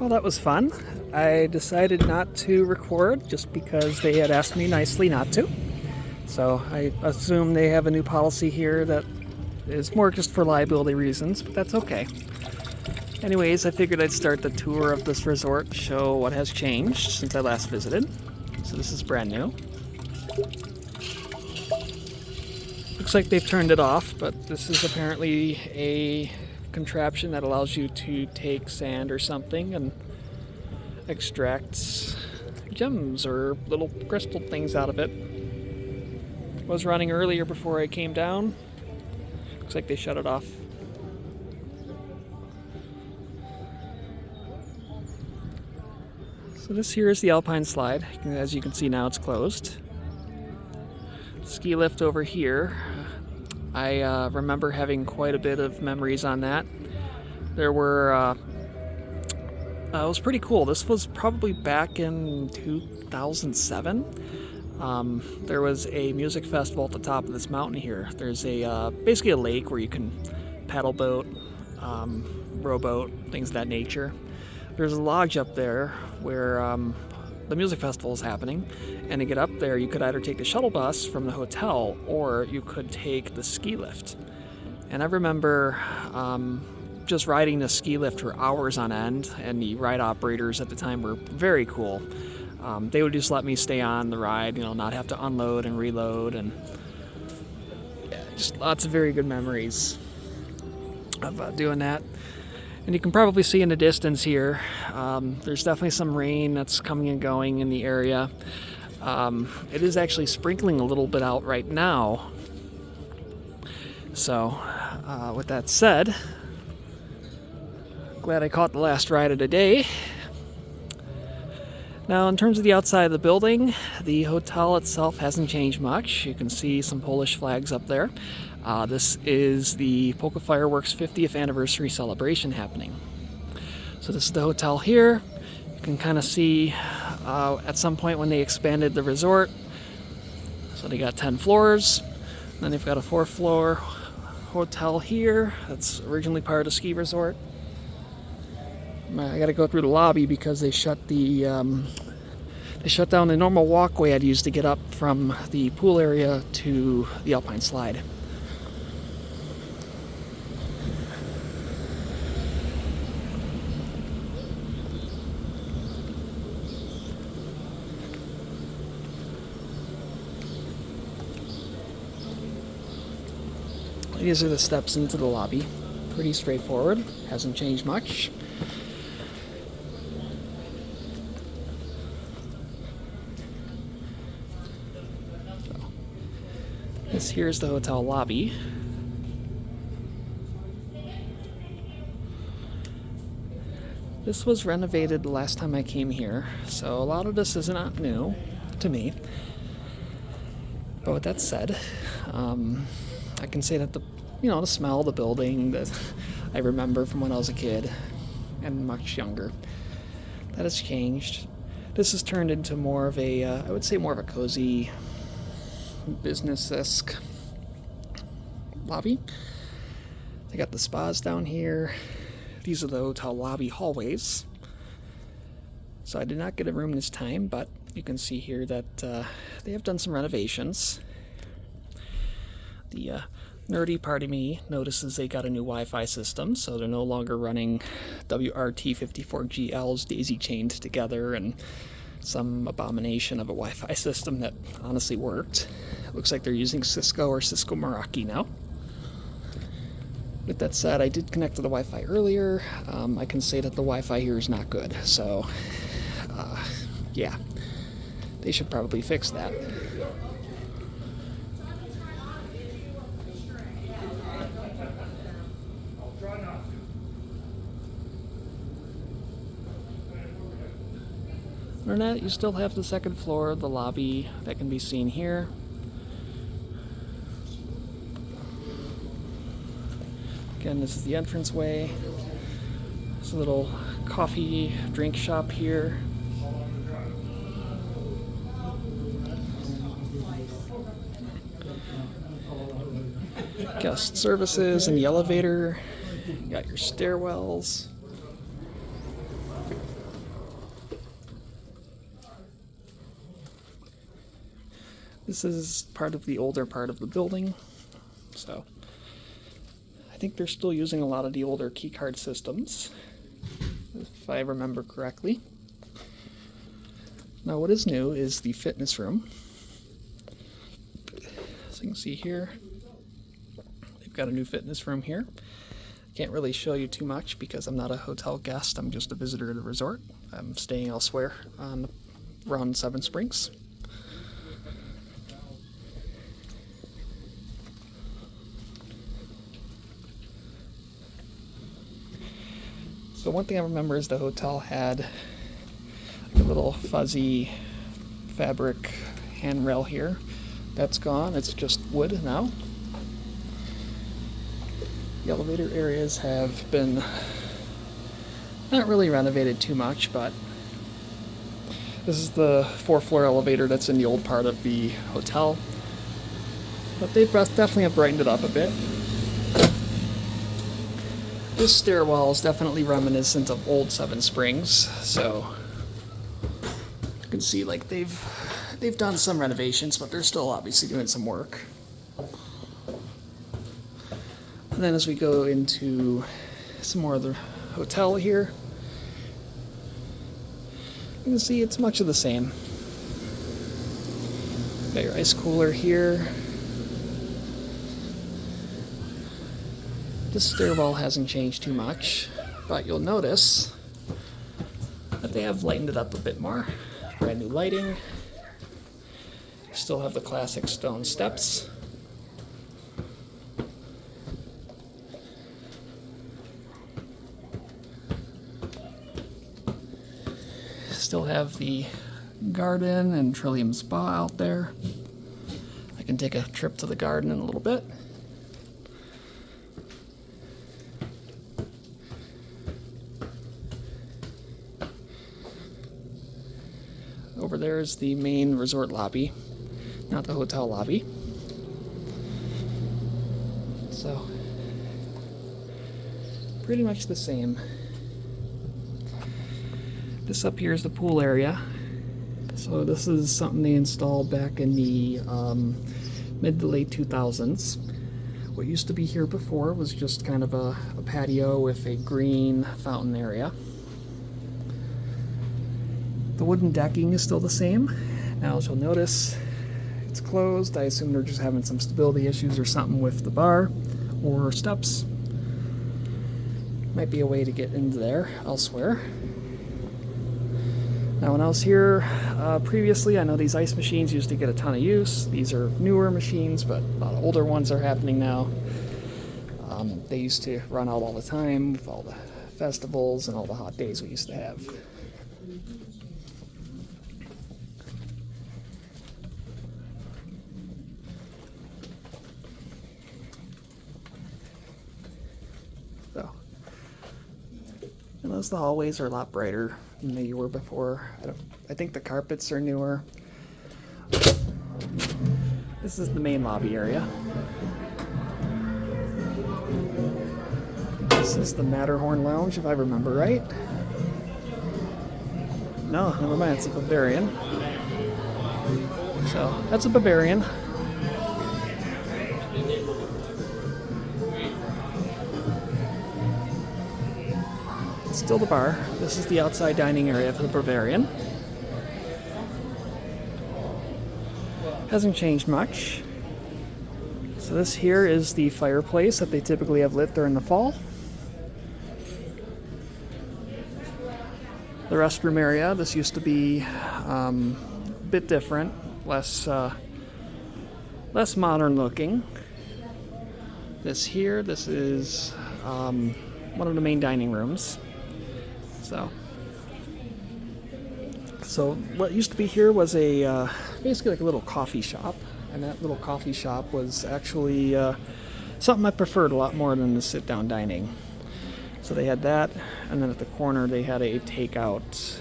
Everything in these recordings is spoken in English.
Well, that was fun. I decided not to record just because they had asked me nicely not to. So I assume they have a new policy here that is more just for liability reasons, but that's okay. Anyways, I figured I'd start the tour of this resort to show what has changed since I last visited. So this is brand new. Looks like they've turned it off, but this is apparently a contraption that allows you to take sand or something and extract gems or little crystal things out of it. Was running earlier before I came down. Looks like they shut it off. So this here is the Alpine Slide. As you can see now, it's closed. Ski lift over here. I remember having quite a bit of memories on that. There were, it was pretty cool. This was probably back in 2007. There was a music festival at the top of this mountain here. There's basically a lake where you can paddle boat, rowboat, things of that nature. There's a lodge up there where the music festival is happening, and to get up there you could either take the shuttle bus from the hotel or you could take the ski lift. And I remember just riding the ski lift for hours on end, and the ride operators at the time were very cool. They would just let me stay on the ride, not have to unload and reload, and yeah, just lots of very good memories of doing that. And you can probably see in the distance here, there's definitely some rain that's coming and going in the area. It is actually sprinkling a little bit out right now. So, with that said, glad I caught the last ride of the day. Now, in terms of the outside of the building, the hotel itself hasn't changed much. You can see some Polish flags up there. This is the Polka Fireworks 50th anniversary celebration happening. So this is the hotel here. You can kind of see at some point when they expanded the resort. So they got 10 floors. Then they've got a 4th floor hotel here. That's originally part of the ski resort. I got to go through the lobby because they shut down the normal walkway I'd used to get up from the pool area to the Alpine Slide. These are the steps into the lobby. Pretty straightforward, hasn't changed much. This here is the hotel lobby. This was renovated the last time I came here, so a lot of this is not new to me. But with that said, I can say that the smell of the building that I remember from when I was a kid and much younger, that has changed. This has turned into more of a, I would say more of a cozy, business-esque lobby. They got the spas down here. These are the hotel lobby hallways. So I did not get a room this time, but you can see here that they have done some renovations. The nerdy part of me notices they got a new Wi-Fi system, so they're no longer running WRT54GLs daisy-chained together and some abomination of a Wi-Fi system that honestly worked. It looks like they're using Cisco or Cisco Meraki now. With that said, I did connect to the Wi-Fi earlier. I can say that the Wi-Fi here is not good, so yeah, they should probably fix that. Other than that, you still have the 2nd floor of the lobby that can be seen here. Again, this is the entranceway. There's a little coffee drink shop here. Guest services in the elevator. You got your stairwells. This is part of the older part of the building, so I think they're still using a lot of the older keycard systems, if I remember correctly. Now what is new is the fitness room. So you can see here, they've got a new fitness room here. Can't really show you too much because I'm not a hotel guest, I'm just a visitor to the resort. I'm staying elsewhere around Seven Springs. So one thing I remember is the hotel had a little fuzzy fabric handrail here. That's gone, it's just wood now. The elevator areas have been not really renovated too much, but this is the 4th floor elevator that's in the old part of the hotel. But they definitely have brightened it up a bit. This stairwell is definitely reminiscent of old Seven Springs, so you can see like they've done some renovations, but they're still obviously doing some work. And then as we go into some more of the hotel here, you can see it's much of the same. Got your ice cooler here. This stairwell hasn't changed too much, but you'll notice that they have lightened it up a bit more. Brand new lighting. Still have the classic stone steps. Still have the garden and Trillium Spa out there. I can take a trip to the garden in a little bit. Over there is the main resort lobby, not the hotel lobby. So, pretty much the same. This up here is the pool area. So this is something they installed back in the mid to late 2000s. What used to be here before was just kind of a patio with a green fountain area. The wooden decking is still the same. Now as you'll notice, it's closed. I assume they're just having some stability issues or something with the bar or steps. Might be a way to get into there elsewhere. Now when I was here previously, I know these ice machines used to get a ton of use. These are newer machines, but a lot of older ones are happening now. They used to run out all the time with all the festivals and all the hot days we used to have. So, and those the hallways are a lot brighter than they were before. I think the carpets are newer. This is the main lobby area. This is the Matterhorn Lounge, if I remember right. No, never mind, it's a Bavarian. So, that's a Bavarian. Still the bar. This is the outside dining area for the Bavarian. Hasn't changed much. So this here is the fireplace that they typically have lit during the fall. The restroom area, this used to be a bit different, less modern looking. This here, this is one of the main dining rooms. So what used to be here was a basically like a little coffee shop, and that little coffee shop was actually something I preferred a lot more than the sit-down dining. So they had that, and then at the corner they had a takeout.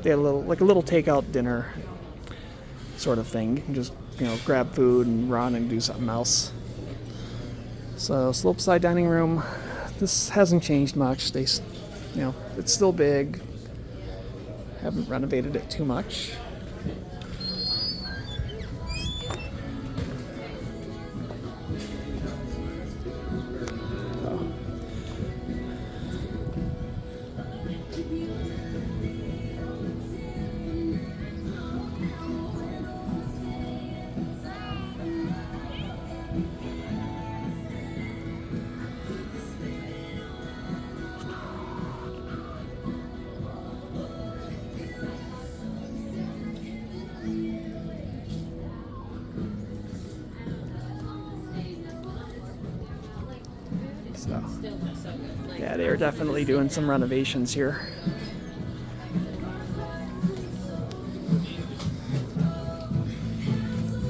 They had a little takeout dinner sort of thing. You can just grab food and run and do something else. So slopeside dining room. This hasn't changed much. It's still big. Haven't renovated it too much. So, yeah, they are definitely doing some renovations here.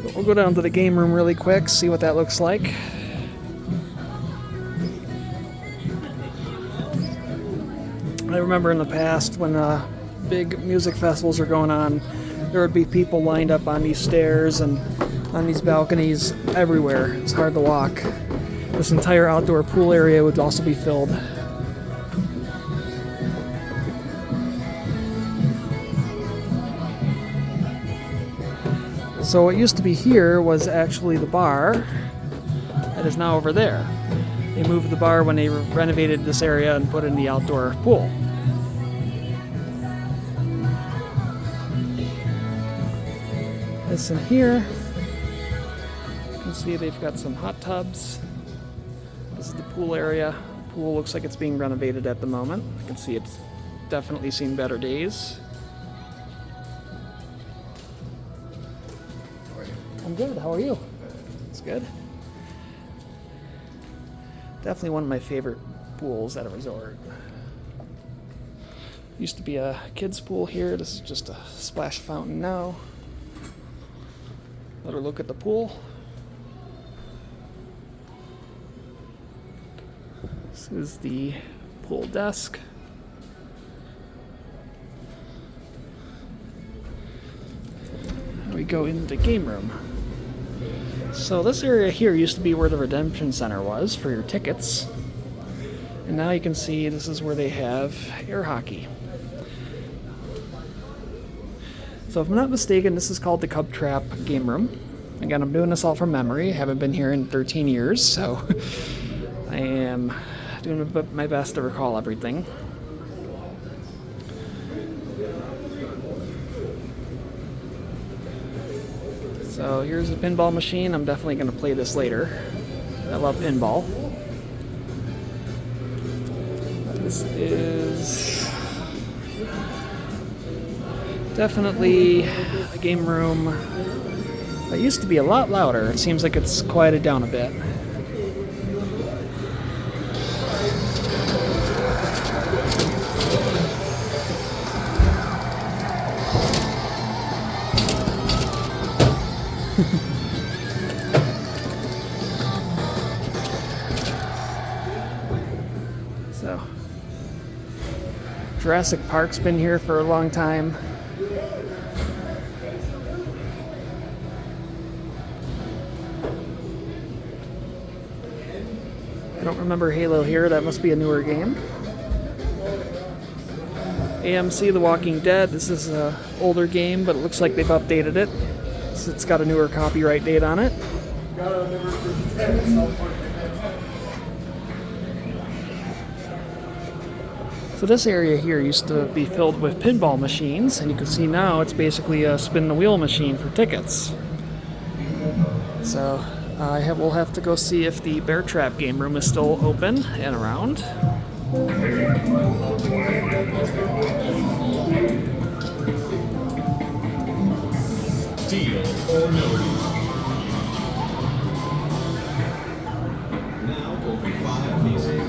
But we'll go down to the game room really quick, see what that looks like. I remember in the past when big music festivals are going on, there would be people lined up on these stairs and on these balconies everywhere. It's hard to walk. This entire outdoor pool area would also be filled. So what used to be here was actually the bar that is now over there. They moved the bar when they renovated this area and put in the outdoor pool. This in here, you can see they've got some hot tubs. This is the pool area. The pool looks like it's being renovated at the moment. You can see it's definitely seen better days. I'm good. How are you? It's good. Definitely one of my favorite pools at a resort. Used to be a kids' pool here. This is just a splash fountain now. Another look at the pool. This is the pool desk. We go into the game room. So this area here used to be where the Redemption Center was for your tickets. And now you can see this is where they have air hockey. So if I'm not mistaken, this is called the Cub Trap game room. Again, I'm doing this all from memory. I haven't been here in 13 years, so I am doing my best to recall everything. So here's a pinball machine. I'm definitely going to play this later. I love pinball. This is definitely a game room that used to be a lot louder. It seems like it's quieted down a bit. So, Jurassic Park's been here for a long time. I don't remember Halo here. That must be a newer game. AMC The Walking Dead. This is an older game, but it looks like they've updated it. So it's got a newer copyright date on it. So this area here used to be filled with pinball machines, and you can see now it's basically a spin the wheel machine for tickets. So we'll have to go see if the Bear Trap game room is still open and around. Deal or no deal. Now only 5 pieces.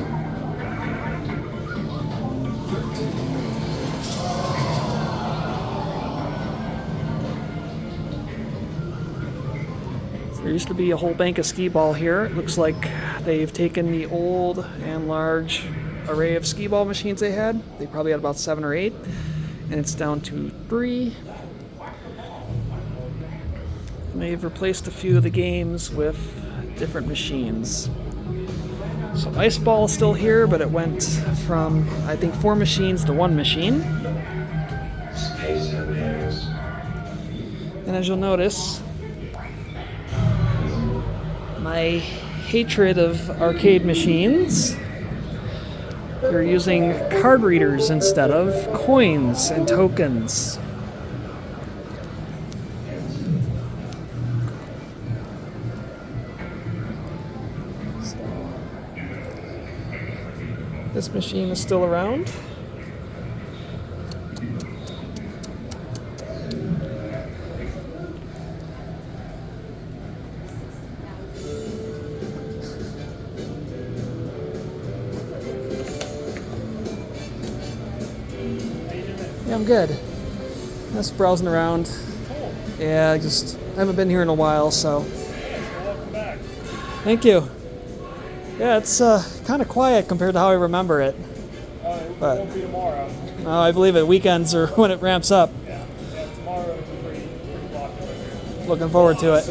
There used to be a whole bank of skee ball here. It looks like they've taken the old and large array of skee ball machines they had. They probably had about 7 or 8, and it's down to 3. And they've replaced a few of the games with different machines. So Ice Ball is still here, but it went from, I think, 4 machines to 1 machine. And as you'll notice, my hatred of arcade machines You're using card readers instead of coins and tokens. This machine is still around. Yeah, I'm good. Just browsing around. Yeah, I haven't been here in a while, so. Welcome back. Thank you. Yeah, it's kind of quiet compared to how I remember it. It But- won't be tomorrow. I believe it. Weekends are when it ramps up. Yeah, tomorrow is pretty popular here. Looking forward to it.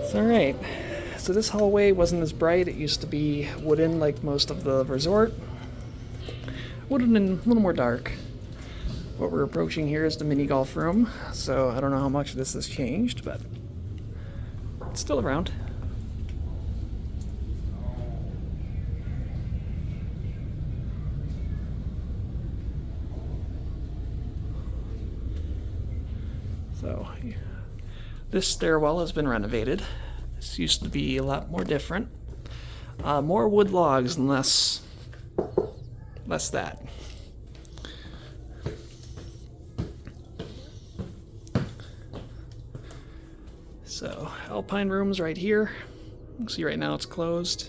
It's all right. So this hallway wasn't as bright. It used to be wooden like most of the resort. Wooden and a little more dark. What we're approaching here is the mini golf room. So I don't know how much this has changed, but it's still around. So this stairwell has been renovated. This used to be a lot more different. More wood logs and less that. So Alpine rooms right here. You can see right now it's closed.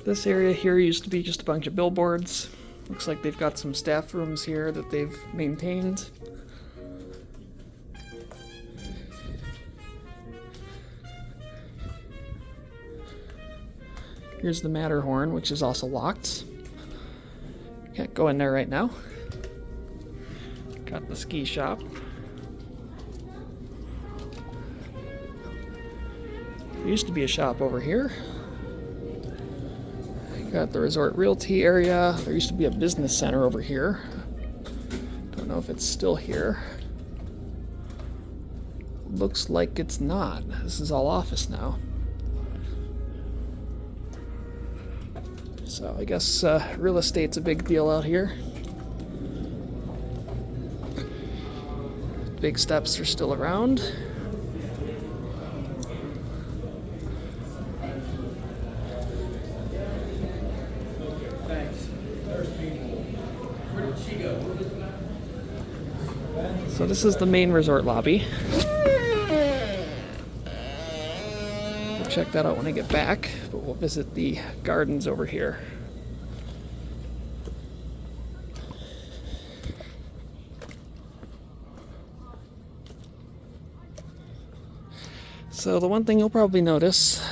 This area here used to be just a bunch of billboards. Looks like they've got some staff rooms here that they've maintained. Here's the Matterhorn, which is also locked. Can't go in there right now. Got the ski shop. There used to be a shop over here. Got the Resort Realty area. There used to be a business center over here. Don't know if it's still here. Looks like it's not. This is all office now. So I guess real estate's a big deal out here. Big steps are still around. So this is the main resort lobby. We'll check that out when I get back, but we'll visit the gardens over here. So the one thing you'll probably notice,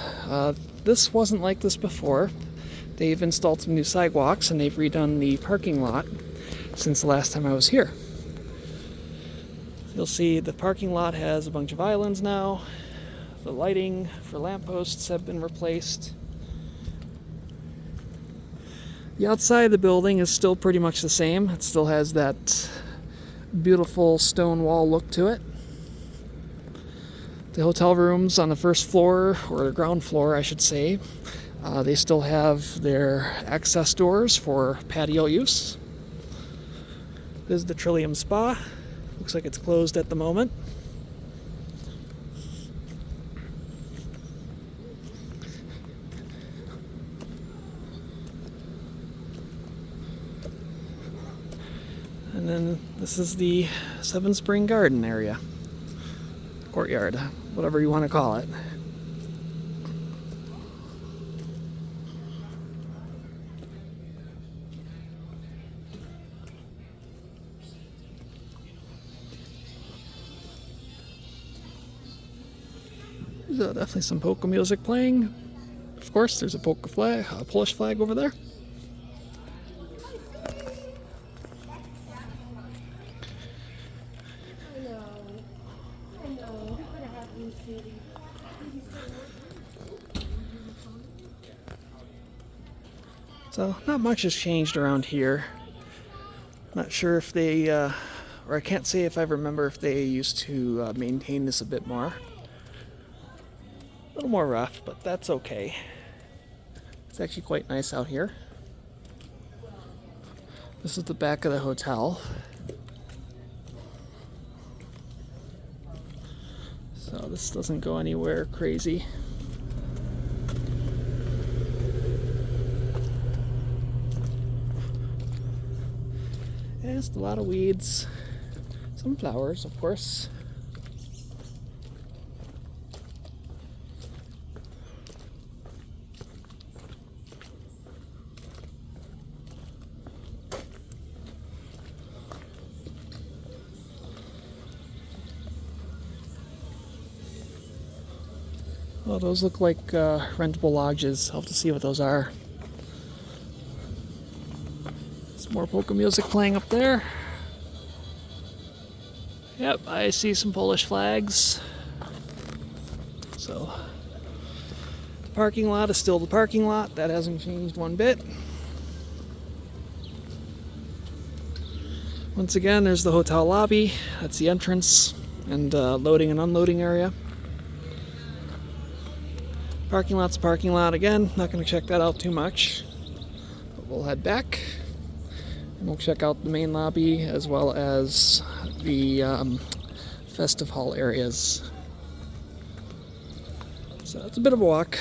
this wasn't like this before. They've installed some new sidewalks and they've redone the parking lot since the last time I was here. You'll see the parking lot has a bunch of islands now. The lighting for lampposts have been replaced. The outside of the building is still pretty much the same. It still has that beautiful stone wall look to it. The hotel rooms on the first floor, or the ground floor I should say, they still have their access doors for patio use. This is the Trillium Spa. Looks like it's closed at the moment. And then this is the Seven Spring Garden area. Courtyard, whatever you want to call it. There's definitely some polka music playing. Of course, there's a polka flag, a Polish flag over there. So not much has changed around here. Not sure if they, or I can't say if I remember if they used to maintain this a bit more. A little more rough, but that's okay. It's actually quite nice out here. This is the back of the hotel. So this doesn't go anywhere crazy. And just a lot of weeds. Some flowers, of course. Oh, those look like rentable lodges. I'll have to see what those are. Some more polka music playing up there. Yep, I see some Polish flags. So, the parking lot is still the parking lot. That hasn't changed one bit. Once again, there's the hotel lobby. That's the entrance and loading and unloading area. Parking lot's a parking lot again. Not going to check that out too much. But we'll head back and we'll check out the main lobby as well as the festive hall areas. So it's a bit of a walk.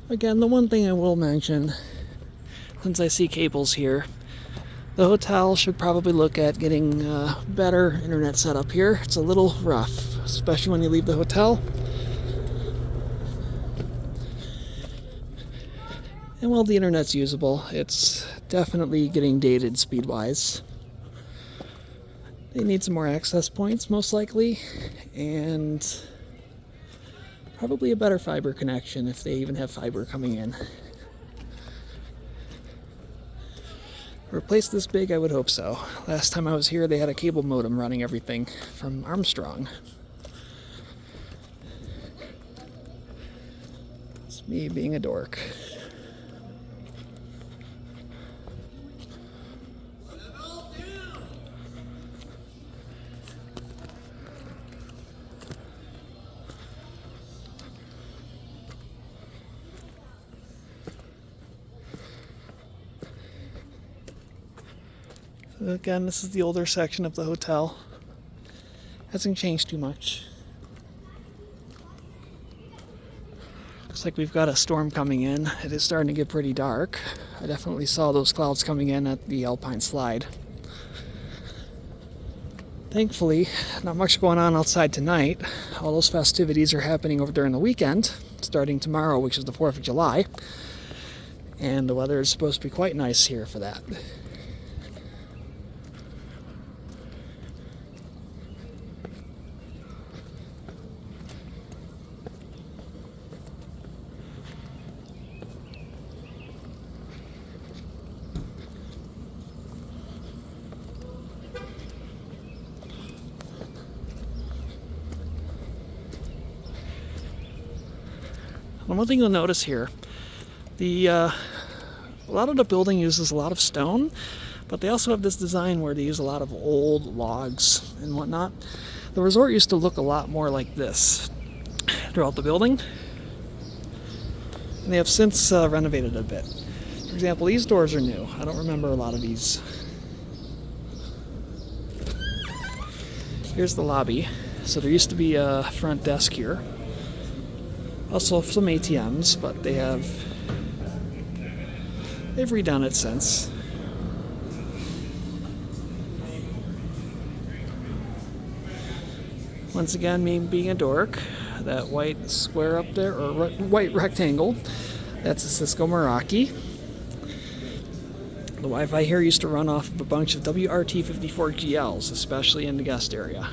Again, the one thing I will mention, since I see cables here, the hotel should probably look at getting better internet setup here. It's a little rough, especially when you leave the hotel. And while the internet's usable, it's definitely getting dated speed-wise. They need some more access points, most likely, and probably a better fiber connection if they even have fiber coming in. Replace this big? I would hope so. Last time I was here, they had a cable modem running everything from Armstrong. It's me being a dork. Again, this is the older section of the hotel. Hasn't changed too much. Looks like we've got a storm coming in. It is starting to get pretty dark. I definitely saw those clouds coming in at the Alpine Slide. Thankfully, not much going on outside tonight. All those festivities are happening over during the weekend, starting tomorrow, which is the 4th of July. And the weather is supposed to be quite nice here for that. One thing you'll notice here, a lot of the building uses a lot of stone, but they also have this design where they use a lot of old logs and whatnot. The resort used to look a lot more like this throughout the building, and they have since renovated a bit. For example, these doors are new. I don't remember a lot of these. Here's the lobby. So there used to be a front desk here. Also some ATMs, but they've redone it since. Once again, me being a dork, that white square up there, or white rectangle, that's a Cisco Meraki. The Wi-Fi here used to run off of a bunch of WRT54GLs, especially in the guest area.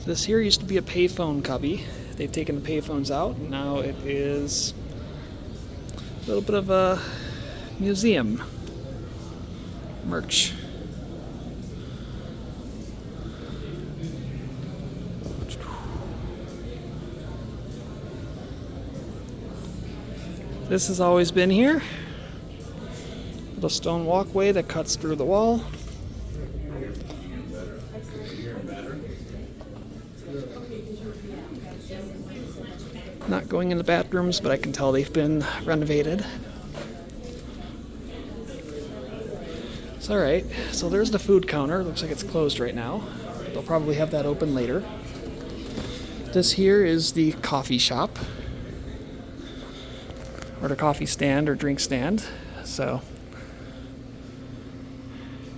This here used to be a payphone cubby. They've taken the payphones out, and now it is A little bit of a museum merch. This has always been here. Little stone walkway that cuts through the wall. Not going in the bathrooms, but I can tell they've been renovated. It's alright. So there's the food counter. Looks like it's closed right now. They'll probably have that open later. This here is the coffee shop, or the coffee stand or drink stand. So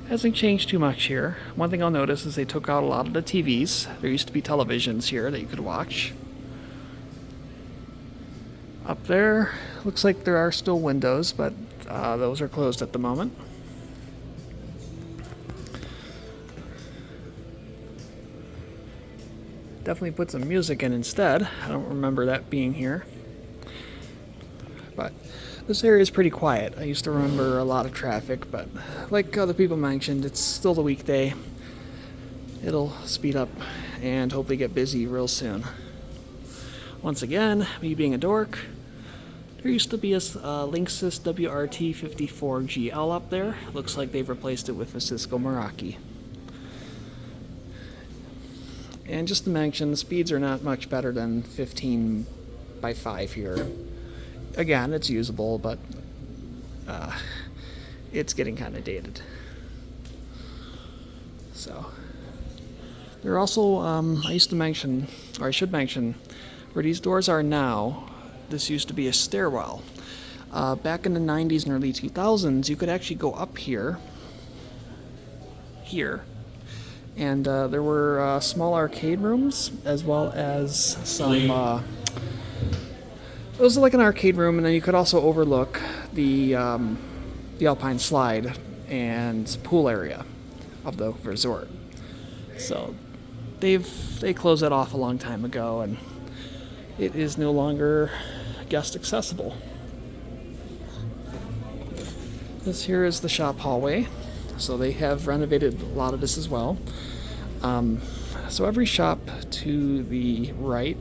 hasn't changed too much here. One thing I'll notice is they took out a lot of the TVs. There used to be televisions here that you could watch. Up there, looks like there are still windows, but those are closed at the moment. Definitely put some music in instead. I don't remember that being here. But this area is pretty quiet. I used to remember a lot of traffic, but like other people mentioned, it's still the weekday. It'll speed up and hopefully get busy real soon. Once again, me being a dork, there used to be a Linksys WRT54GL up there. Looks like they've replaced it with a Cisco Meraki. And just to mention, the speeds are not much better than 15:5 here. Again, it's usable, but it's getting kind of dated. So, there are also, I used to mention, or I should mention, where these doors are now, this used to be a stairwell. Back in the 90s and early 2000s, you could actually go up here, and there were small arcade rooms, as well as some, it was like an arcade room, and then you could also overlook the Alpine Slide and pool area of the resort. So they closed that off a long time ago, and it is no longer guest accessible. This here is the shop hallway, so they have renovated a lot of this as well. So every shop to the right,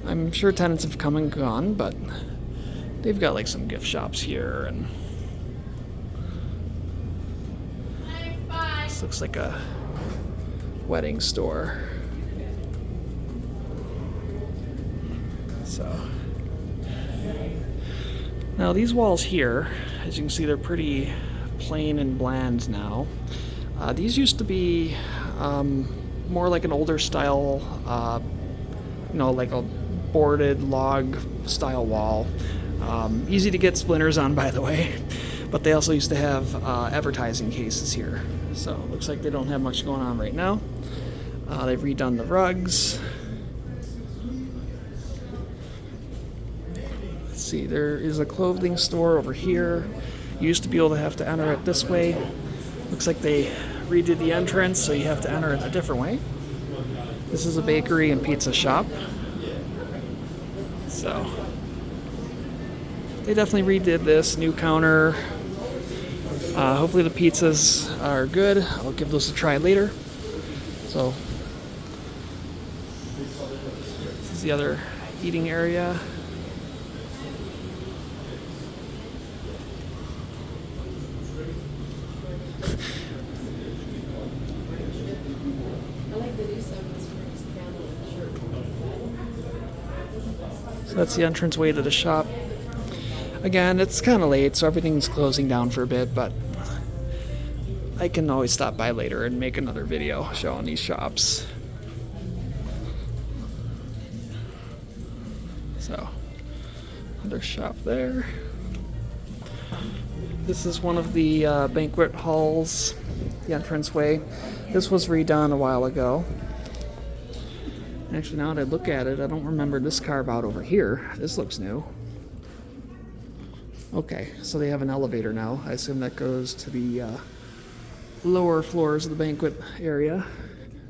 I'm sure tenants have come and gone, but they've got like some gift shops here, and this looks like a wedding store. So now these walls here, as you can see, they're pretty plain and bland now. These used to be more like an older style, like a boarded log style wall. Easy to get splinters on, by the way, but they also used to have advertising cases here. So it looks like they don't have much going on right now. They've redone the rugs. Let's see, there is a clothing store over here. You used to be able to have to enter it this way. Looks like they redid the entrance, so you have to enter it a different way. This is a bakery and pizza shop. So they definitely redid this. New counter. Hopefully the pizzas are good. I'll give those a try later. So this is the other eating area. So that's the entranceway to the shop. Again, it's kind of late, so everything's closing down for a bit, but I can always stop by later and make another video showing these shops. So, another shop there. This is one of the banquet halls, the entranceway. This was redone a while ago. Actually, now that I look at it, I don't remember this carve out over here. This looks new. Okay, so they have an elevator now. I assume that goes to the lower floors of the banquet area.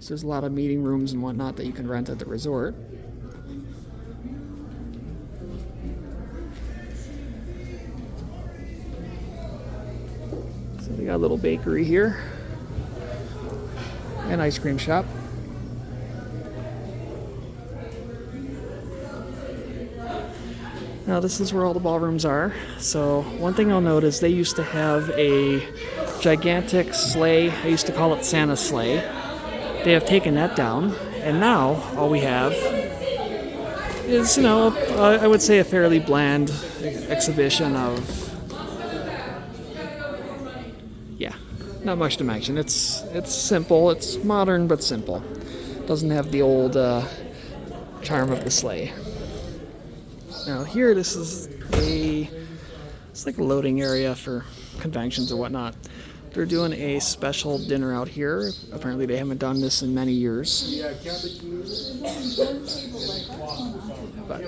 So there's a lot of meeting rooms and whatnot that you can rent at the resort. They got a little bakery here. An ice cream shop. Now this is where all the ballrooms are. So one thing I'll note is they used to have a gigantic sleigh. I used to call it Santa's sleigh. They have taken that down, and now all we have is, I would say a fairly bland exhibition of, yeah, not much to mention. It's simple. It's modern but simple. Doesn't have the old charm of the sleigh. Now here, this is it's like a loading area for conventions or whatnot. They're doing a special dinner out here. Apparently they haven't done this in many years. But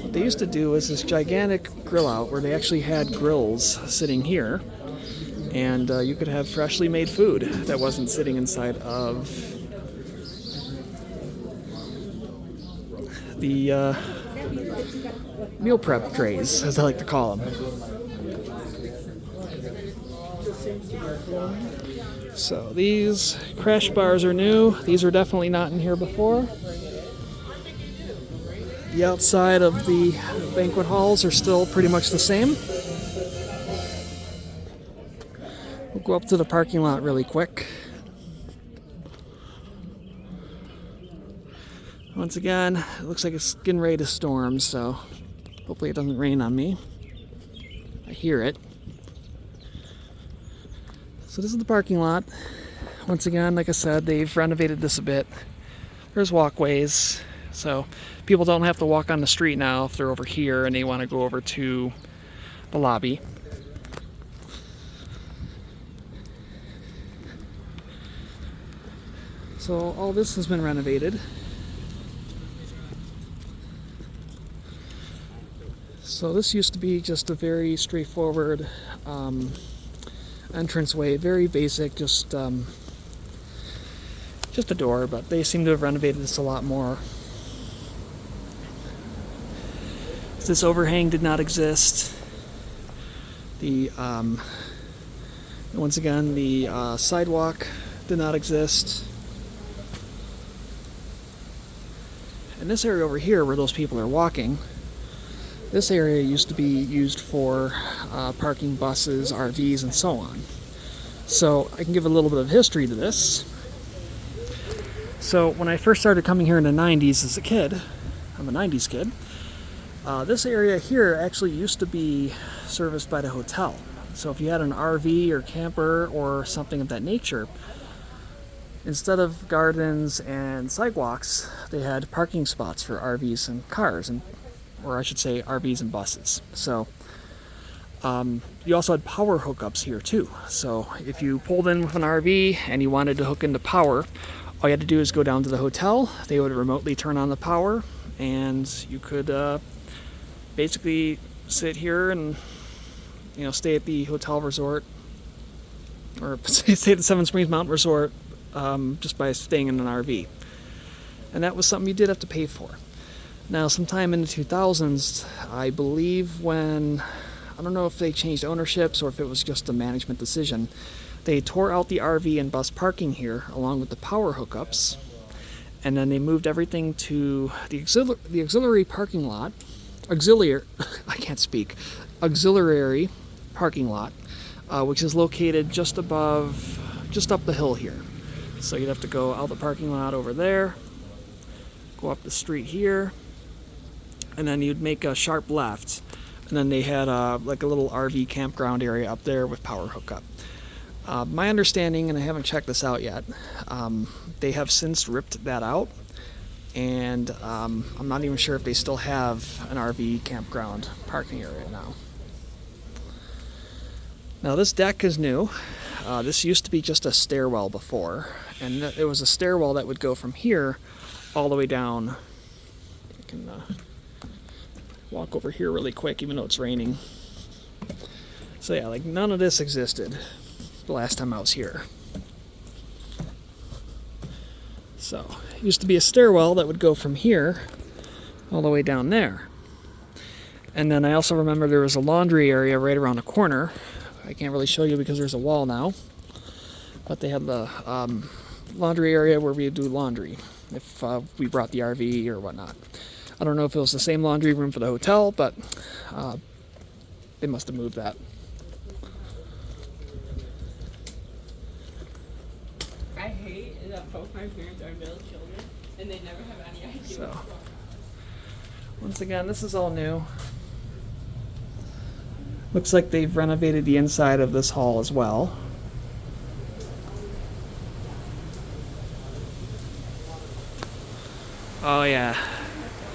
what they used to do was this gigantic grill out where they actually had grills sitting here. And you could have freshly made food that wasn't sitting inside of the meal prep trays, as I like to call them. So these crash bars are new. These are definitely not in here before. The outside of the banquet halls are still pretty much the same. We'll go up to the parking lot really quick. Once again, it looks like it's getting ready to storm, so hopefully it doesn't rain on me. I hear it. So this is the parking lot. Once again, like I said, they've renovated this a bit. There's walkways, so people don't have to walk on the street now if they're over here and they want to go over to the lobby. So all this has been renovated. So this used to be just a very straightforward entranceway, very basic, just a door, but they seem to have renovated this a lot more. This overhang did not exist. Once again, the sidewalk did not exist. And this area over here where those people are walking, this area used to be used for parking buses, RVs, and so on. So I can give a little bit of history to this. So when I first started coming here in the 90s as a kid, I'm a 90s kid, this area here actually used to be serviced by the hotel. So if you had an RV or camper or something of that nature, instead of gardens and sidewalks, they had parking spots for RVs and cars, or I should say RVs and buses. So you also had power hookups here too. So if you pulled in with an RV and you wanted to hook into power, all you had to do is go down to the hotel. They would remotely turn on the power, and you could basically sit here and stay at the hotel resort, or stay at the Seven Springs Mountain Resort just by staying in an RV. And that was something you did have to pay for. Now, sometime in the 2000s, I believe I don't know if they changed ownerships or if it was just a management decision, they tore out the RV and bus parking here along with the power hookups, and then they moved everything to the auxiliary parking lot, auxiliary parking lot, which is located just up the hill here. So you'd have to go out the parking lot over there, go up the street here, and then you'd make a sharp left, and then they had like a little RV campground area up there with power hookup. My understanding, and I haven't checked this out yet, they have since ripped that out, and I'm not even sure if they still have an RV campground parking area now. Now this deck is new. This used to be just a stairwell before, and it was a stairwell that would go from here all the way down. I can walk over here really quick even though it's raining. So yeah, like none of this existed the last time I was here. So it used to be a stairwell that would go from here all the way down there. And then I also remember there was a laundry area right around the corner, I can't really show you because there's a wall now. But they had the laundry area where we do laundry if we brought the RV or whatnot. I don't know if it was the same laundry room for the hotel, but they must have moved that. I hate that both my parents are middle children and they never have any idea. So, once again, this is all new. Looks like they've renovated the inside of this hall as well. Oh yeah,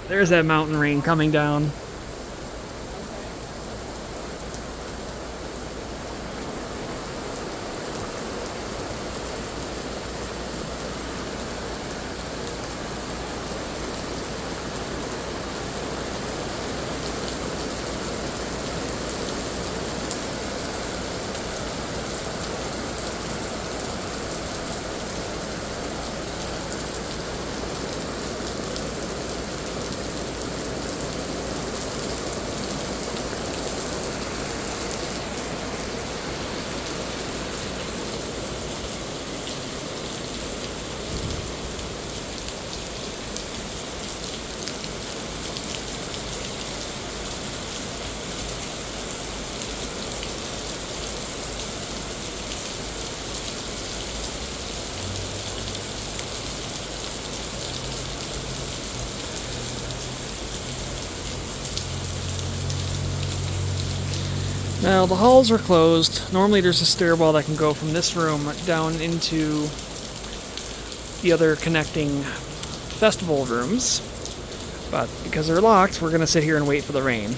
there's that mountain rain coming down. Now the halls are closed. Normally there's a stairwell that can go from this room down into the other connecting festival rooms. But because they're locked, we're going to sit here and wait for the rain.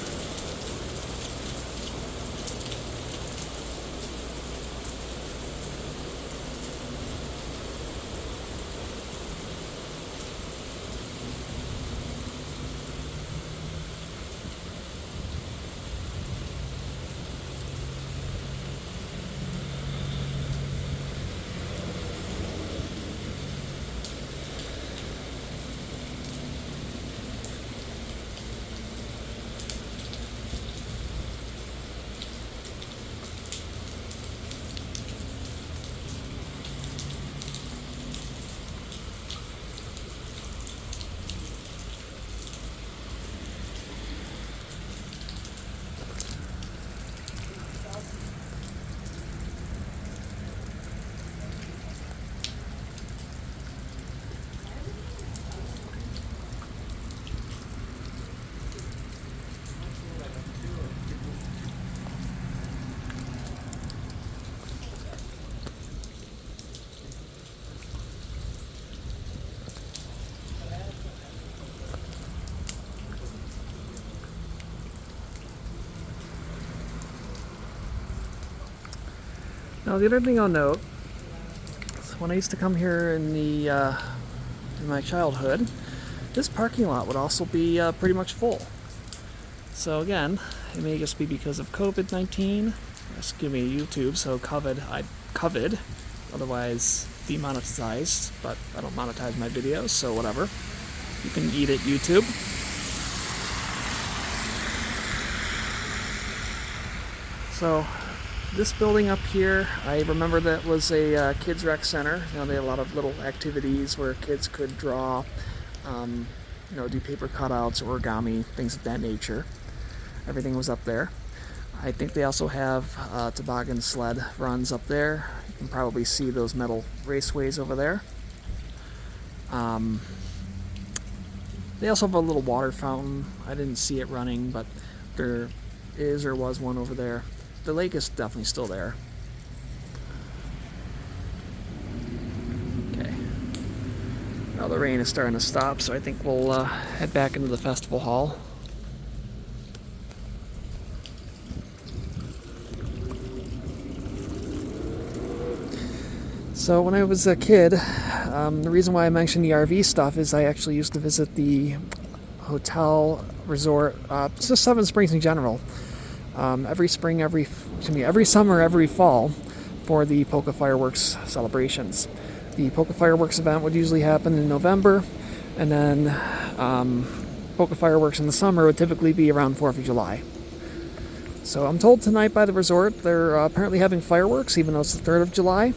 Now the other thing I'll note is when I used to come here in my childhood, this parking lot would also be pretty much full. So again, it may just be because of COVID-19. Excuse me, YouTube. So COVID, otherwise demonetized. But I don't monetize my videos, so whatever. You can eat it, YouTube. So this building up here, I remember that was a kids rec center. You know, they had a lot of little activities where kids could draw, do paper cutouts, origami, things of that nature. Everything was up there. I think they also have toboggan sled runs up there. You can probably see those metal raceways over there. They also have a little water fountain. I didn't see it running, but there is or was one over there. The lake is definitely still there. Okay. Now the rain is starting to stop, so I think we'll head back into the festival hall. So when I was a kid, the reason why I mentioned the RV stuff is I actually used to visit the hotel resort, just Seven Springs in general. Every summer, every fall for the Polka Fireworks celebrations. The Polka Fireworks event would usually happen in November, and then Polka Fireworks in the summer would typically be around 4th of July. So I'm told tonight by the resort they're apparently having fireworks, even though it's the 3rd of July.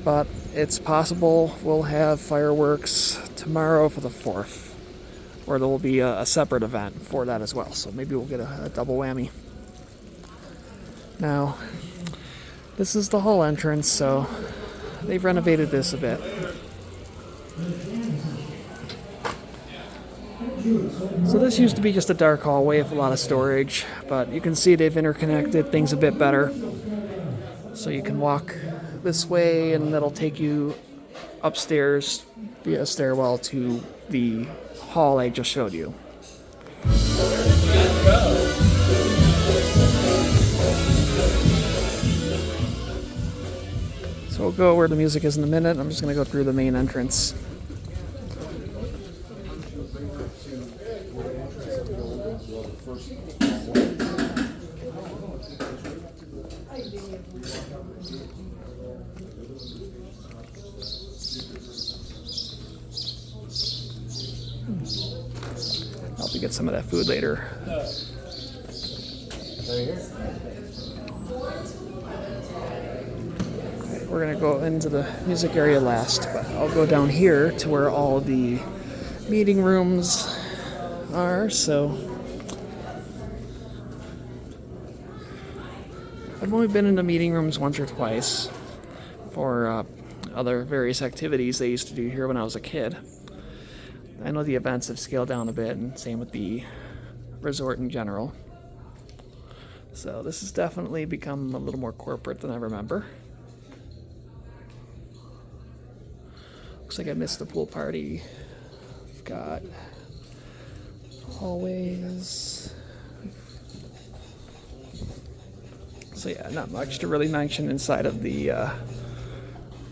But it's possible we'll have fireworks tomorrow for the 4th. Or there will be a separate event for that as well. So maybe we'll get a double whammy. Now, this is the hall entrance, so they've renovated this a bit. So this used to be just a dark hallway with a lot of storage, but you can see they've interconnected things a bit better. So you can walk this way and that'll take you upstairs via a stairwell to the hall I just showed you. So we'll go where the music is in a minute. I'm just going to go through the main entrance. I'll have to get some of that food later. Right, we're gonna go into the music area last, but I'll go down here to where all the meeting rooms are. So I've only been in the meeting rooms once or twice for other various activities they used to do here when I was a kid. I know the events have scaled down a bit, and same with the resort in general. So this has definitely become a little more corporate than I remember. Looks like I missed the pool party. We've got hallways. So yeah, not much to really mention inside of the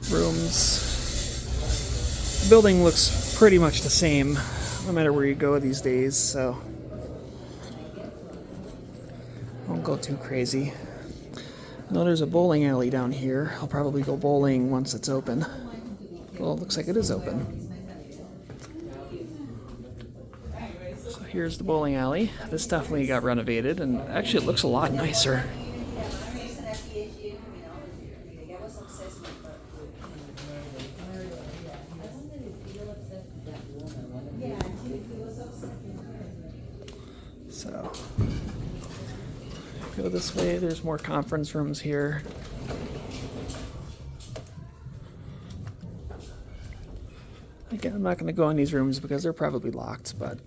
rooms. The building looks pretty much the same no matter where you go these days, so won't go too crazy. I know there's a bowling alley down here. I'll probably go bowling once it's open. Well, it looks like it is open. So here's the bowling alley. This definitely got renovated, and actually it looks a lot nicer. So, go this way, there's more conference rooms here. Again, I'm not going to go in these rooms because they're probably locked, but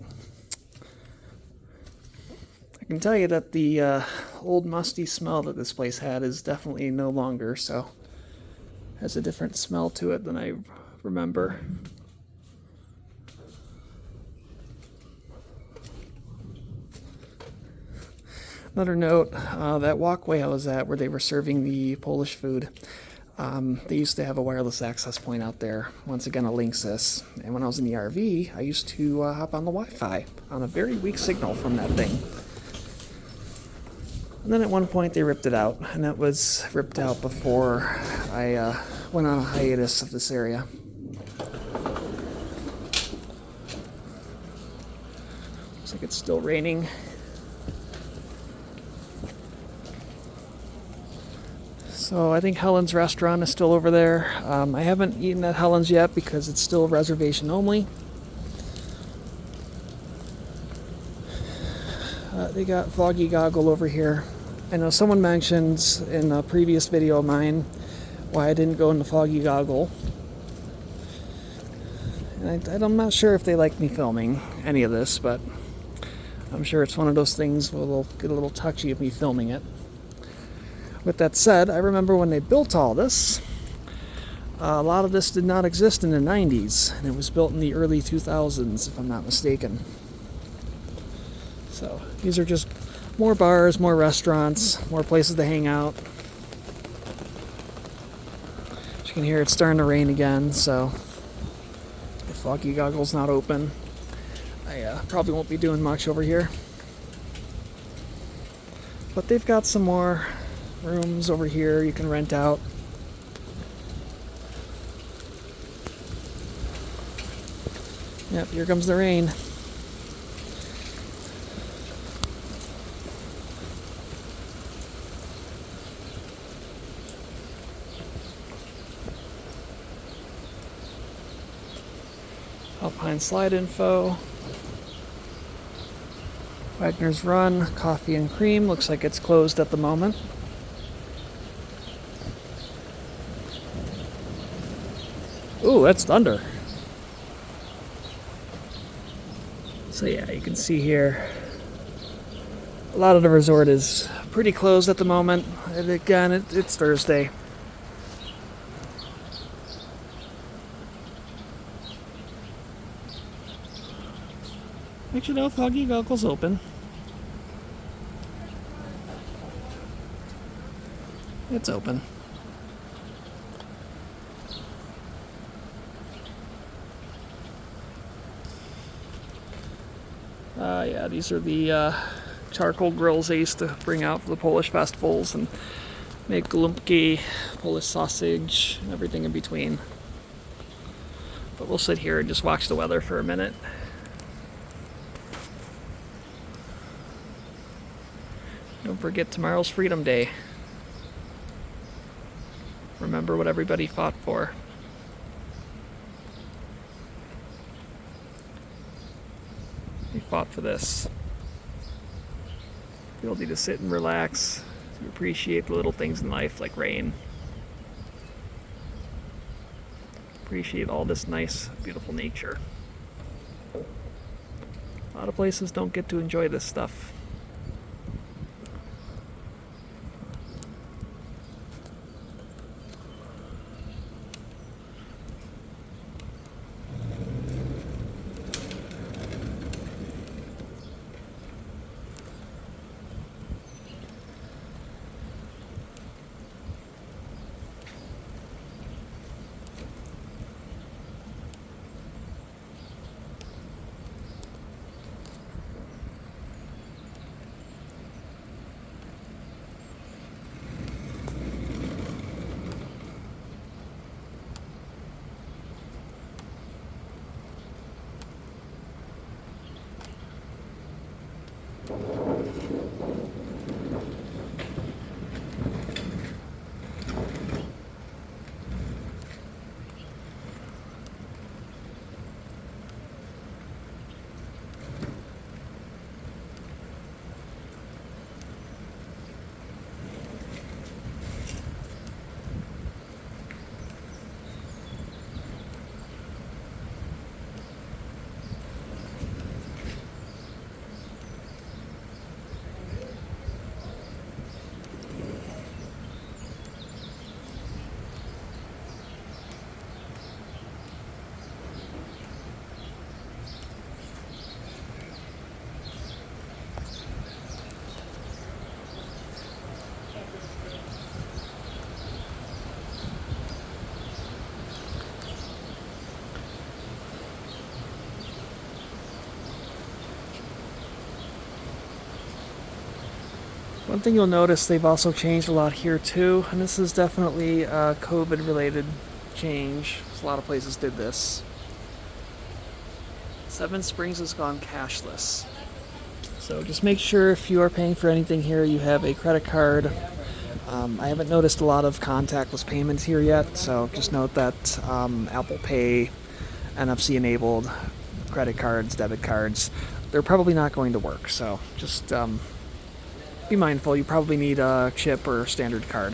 I can tell you that the old musty smell that this place had is definitely no longer, so it has a different smell to it than I remember. Another note, that walkway I was at where they were serving the Polish food, they used to have a wireless access point out there, once again a Linksys, and when I was in the RV, I used to hop on the Wi-Fi on a very weak signal from that thing. And then at one point they ripped it out, and that was ripped out before I went on a hiatus of this area. Looks like it's still raining. So I think Helen's restaurant is still over there. I haven't eaten at Helen's yet because it's still reservation only. They got Foggy Goggle over here. I know someone mentioned in a previous video of mine why I didn't go into Foggy Goggle. And I'm not sure if they like me filming any of this, but I'm sure it's one of those things where they'll get a little touchy of me filming it. With that said, I remember when they built all this, a lot of this did not exist in the 90s, and it was built in the early 2000s, if I'm not mistaken. So, these are just more bars, more restaurants, more places to hang out. As you can hear, it's starting to rain again, so if Foggy Goggle's not open, I probably won't be doing much over here. But they've got some more rooms over here you can rent out. Yep, here comes the rain. Alpine Slide info. Wagner's Run, Coffee and Cream. Looks like it's closed at the moment. Ooh, that's thunder. So yeah, you can see here a lot of the resort is pretty closed at the moment. And again, it's Thursday. Actually, no, Foggy Goggles open. It's open. Yeah, these are the charcoal grills they used to bring out for the Polish festivals and make glumpki, Polish sausage, and everything in between. But we'll sit here and just watch the weather for a minute. Don't forget tomorrow's Freedom Day. Remember what everybody fought for. We fought for this. The ability to sit and relax, to appreciate the little things in life like rain. Appreciate all this nice, beautiful nature. A lot of places don't get to enjoy this stuff. One thing you'll notice, they've also changed a lot here too, and this is definitely a COVID related change. A lot of places did this. Seven Springs has gone cashless. So just make sure if you are paying for anything here, you have a credit card. I haven't noticed a lot of contactless payments here yet, so just note that Apple Pay, NFC enabled, credit cards, debit cards, they're probably not going to work, so just be mindful. You probably need a chip or standard card.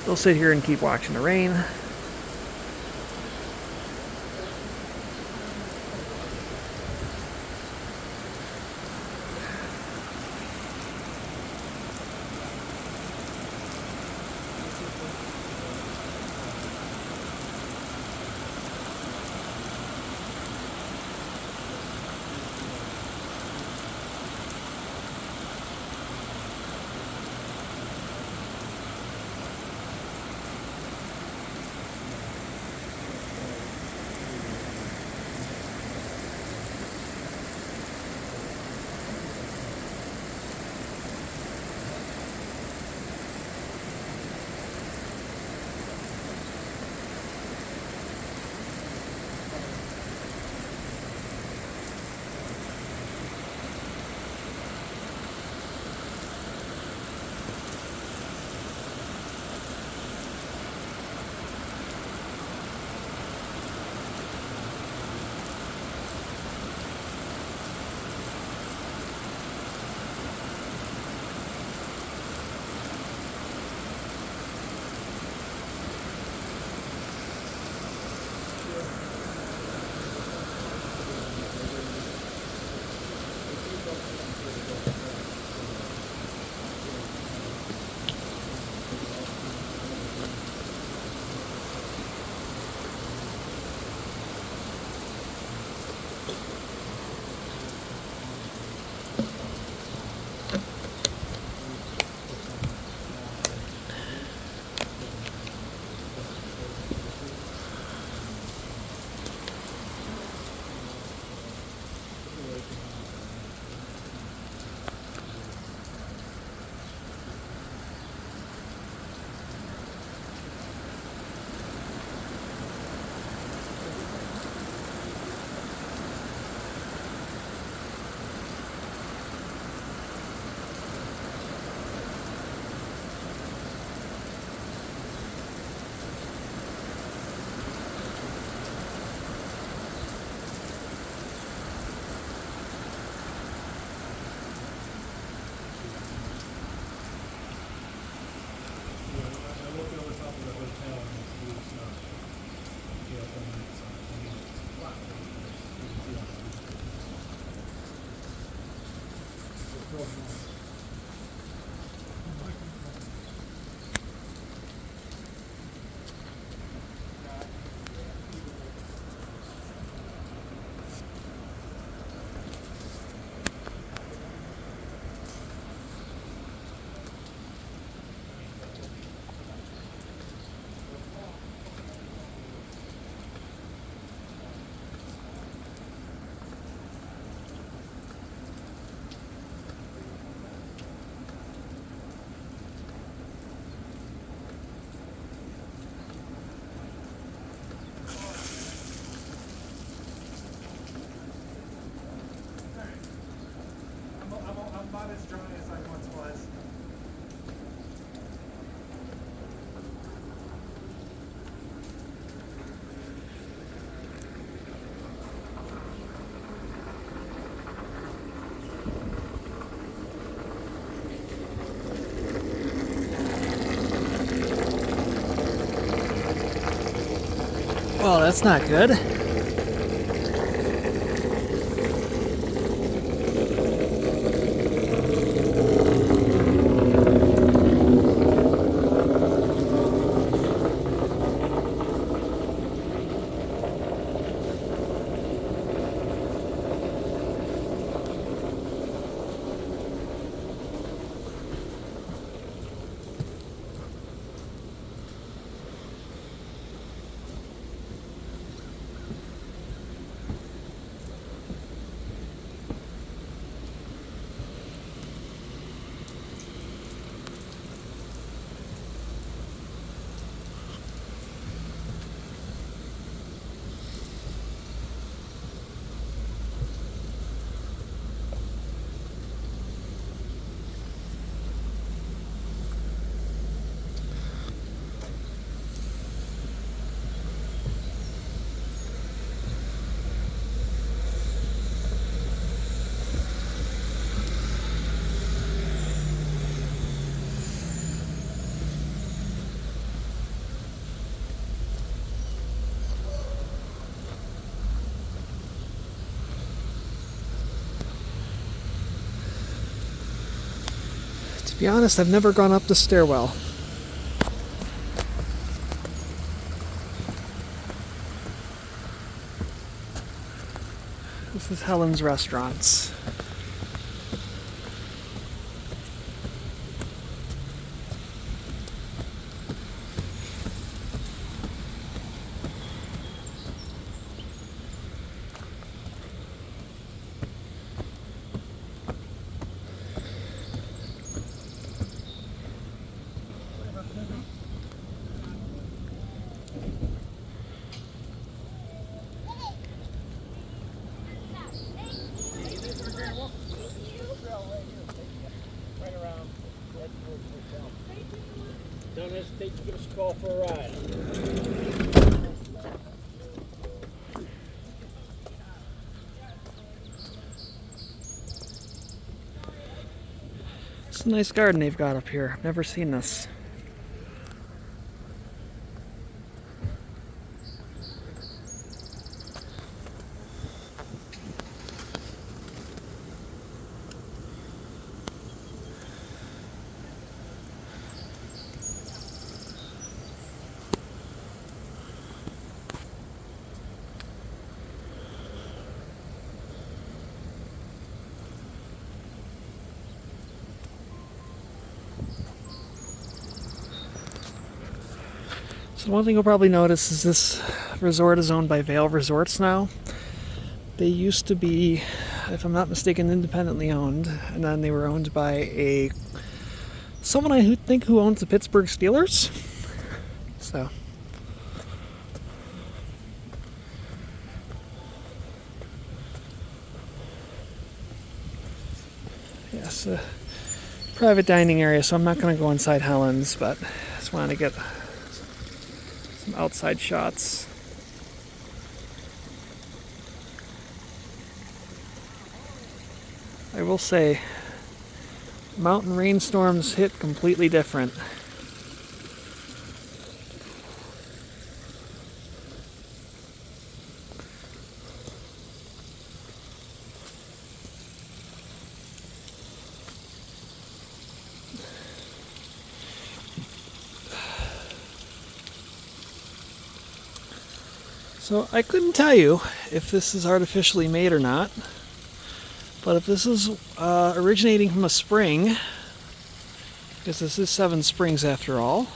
We'll sit here and keep watching the rain. I'm about as dry as I once was. Well, that's not good. To be honest, I've never gone up the stairwell. This is Helen's Restaurants. Don't hesitate to give us a call for a ride. It's a nice garden they've got up here. I've never seen this. So one thing you'll probably notice is this resort is owned by Vail Resorts now. They used to be, if I'm not mistaken, independently owned, and then they were owned by someone I think who owns the Pittsburgh Steelers. So yes, a private dining area, so I'm not going to go inside Helen's, but I just wanted to get some outside shots. I will say, mountain rainstorms hit completely different. So I couldn't tell you if this is artificially made or not, but if this is originating from a spring, because this is Seven Springs after all,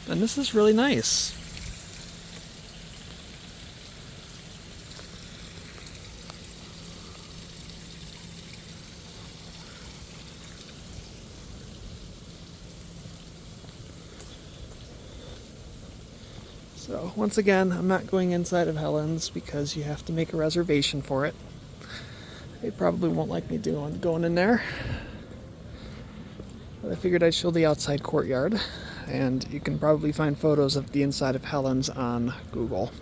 then this is really nice. So once again, I'm not going inside of Helen's because you have to make a reservation for it. They probably won't like me going in there. But I figured I'd show the outside courtyard, and you can probably find photos of the inside of Helen's on Google.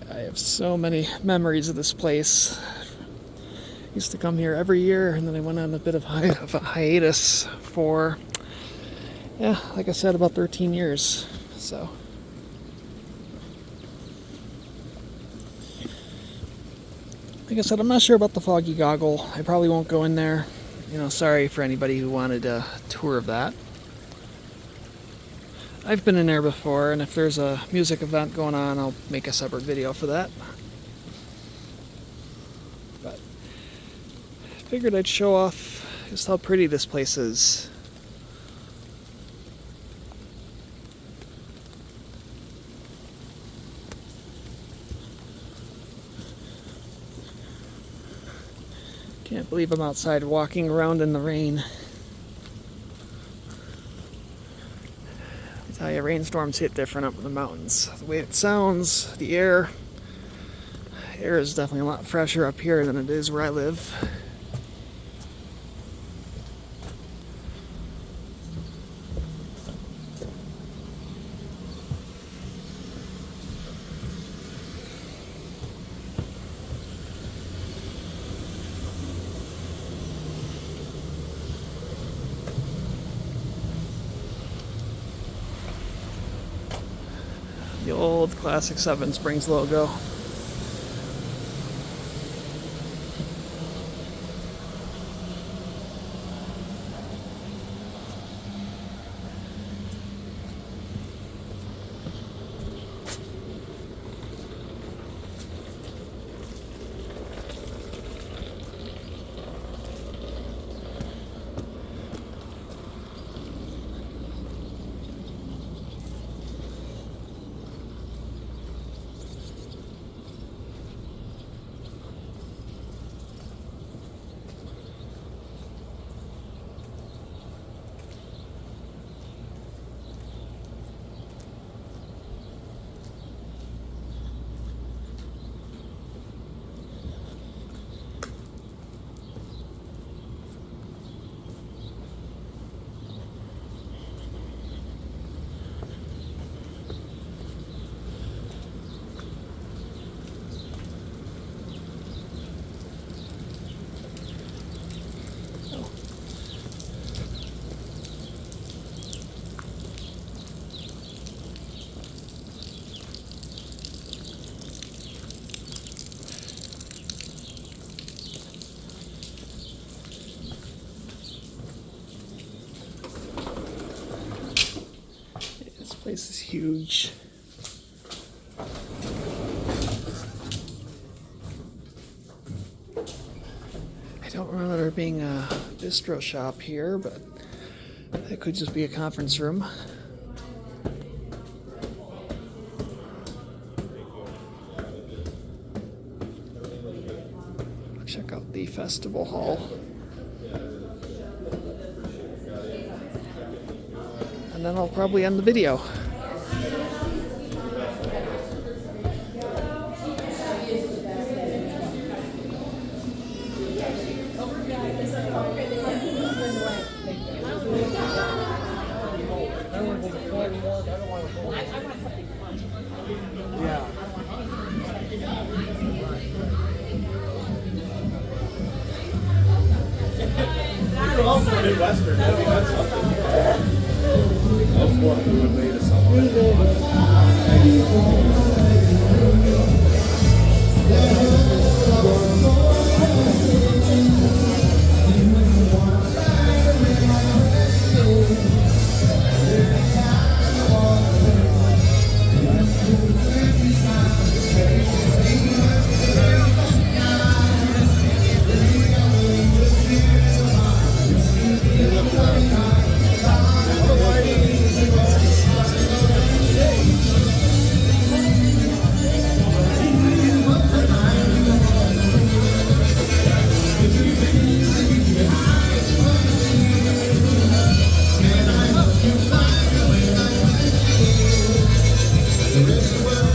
I have so many memories of this place. Used to come here every year, and then I went on a bit of a hiatus for, yeah, like I said, about 13 years. So, like I said, I'm not sure about the Foggy Goggle. I probably won't go in there. You know, sorry for anybody who wanted a tour of that. I've been in there before, and if there's a music event going on, I'll make a separate video for that. But I figured I'd show off just how pretty this place is. Can't believe I'm outside walking around in the rain. I tell you, rainstorms hit different up in the mountains. The way it sounds, the air is definitely a lot fresher up here than it is where I live. The old classic Seven Springs logo. This place is huge. I don't remember there being a bistro shop here, but it could just be a conference room. Check out the festival hall. And then I'll probably end the video. Yeah. You're also Midwestern. I think that's something. That's what we would lead to someone. The rest of the world